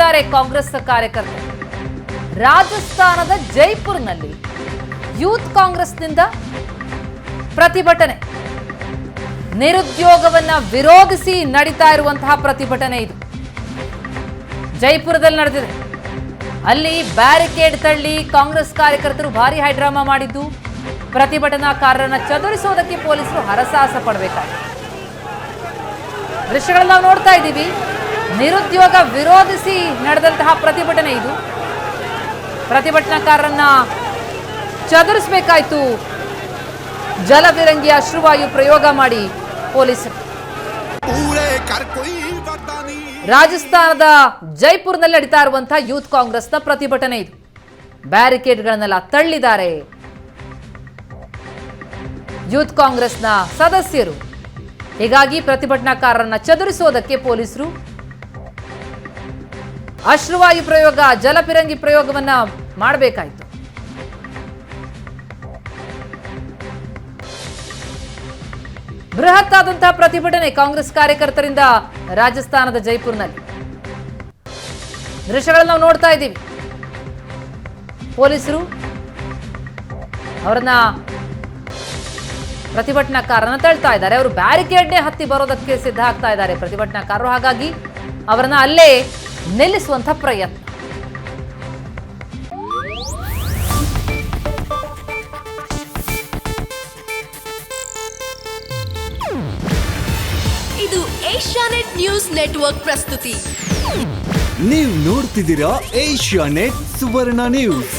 ತಳ್ಳಿದ್ದಾರೆ ಕಾಂಗ್ರೆಸ್ ಕಾರ್ಯಕರ್ತರು. ರಾಜಸ್ಥಾನದ ಜೈಪುರ್ನಲ್ಲಿ ಯೂತ್ ಕಾಂಗ್ರೆಸ್ನಿಂದ ಪ್ರತಿಭಟನೆ, ನಿರುದ್ಯೋಗವನ್ನ ವಿರೋಧಿಸಿ ನಡೀತಾ ಇರುವಂತಹ ಪ್ರತಿಭಟನೆ ಇದು ಜೈಪುರದಲ್ಲಿ ನಡೆದಿದೆ. ಅಲ್ಲಿ ಬ್ಯಾರಿಕೇಡ್ ತಳ್ಳಿ ಕಾಂಗ್ರೆಸ್ ಕಾರ್ಯಕರ್ತರು ಭಾರಿ ಹೈಡ್ರಾಮಾ ಮಾಡಿದ್ದು, ಪ್ರತಿಭಟನಾಕಾರರನ್ನ ಚದುರಿಸುವುದಕ್ಕೆ ಪೊಲೀಸರು ಹರಸಾಹಸ ಪಡಬೇಕಾಗಿದೆ. ದೃಶ್ಯಗಳನ್ನ ನಾವು ನೋಡ್ತಾ ಇದ್ದೀವಿ. ನಿರುದ್ಯೋಗ ವಿರೋಧಿಸಿ ನಡೆದಂತಹ ಪ್ರತಿಭಟನೆ ಇದು. ಪ್ರತಿಭಟನಾಕಾರರನ್ನ ಚದುರಿಸಬೇಕಾಯ್ತು. ಜಲಫಿರಂಗಿ ಅಶ್ರುವಾಯು ಪ್ರಯೋಗ ಮಾಡಿ ಪೊಲೀಸರು. ರಾಜಸ್ಥಾನದ ಜೈಪುರ್ನಲ್ಲಿ ನಡೀತಾ ಇರುವಂತಹ ಯೂತ್ ಕಾಂಗ್ರೆಸ್ನ ಪ್ರತಿಭಟನೆ ಇದು. ಬ್ಯಾರಿಕೇಡ್ಗಳನ್ನೆಲ್ಲ ತಳ್ಳಿದ್ದಾರೆ ಯೂತ್ ಕಾಂಗ್ರೆಸ್ನ ಸದಸ್ಯರು. ಹೀಗಾಗಿ ಪ್ರತಿಭಟನಾಕಾರರನ್ನ ಚದುರಿಸೋದಕ್ಕೆ ಪೊಲೀಸರು ಅಶ್ರುವಾಯು ಪ್ರಯೋಗ, ಜಲಫಿರಂಗಿ ಪ್ರಯೋಗವನ್ನ ಮಾಡಬೇಕಾಯಿತು. ಬೃಹತ್ ಆದಂತಹ ಪ್ರತಿಭಟನೆ ಕಾಂಗ್ರೆಸ್ ಕಾರ್ಯಕರ್ತರಿಂದ ರಾಜಸ್ಥಾನದ ಜೈಪುರ್ನಲ್ಲಿ. ದೃಶ್ಯಗಳನ್ನು ನಾವು ನೋಡ್ತಾ ಇದ್ದೀವಿ. ಪೊಲೀಸರು ಅವರನ್ನ ಪ್ರತಿಭಟನಾಕಾರರನ್ನ ತಳ್ತಾ ಇದ್ದಾರೆ. ಅವರು ಬ್ಯಾರಿಕೇಡ್ನೇ ಹತ್ತಿ ಬರೋದಕ್ಕೆ ಸಿದ್ಧ ಆಗ್ತಾ ಇದ್ದಾರೆ ಪ್ರತಿಭಟನಾಕಾರರು. ಹಾಗಾಗಿ ಅವರನ್ನ ಅಲ್ಲೇ ನಿಲ್ಲಿಸುವಂತ ಪ್ರಯತ್ನ. ಇದು ಏಷ್ಯಾನೆಟ್ ನ್ಯೂಸ್ ನೆಟ್ವರ್ಕ್ ಪ್ರಸ್ತುತಿ. ನೀವು ನೋಡ್ತಿದ್ದೀರಾ ಏಷ್ಯಾನೆಟ್ ಸುವರ್ಣ ನ್ಯೂಸ್.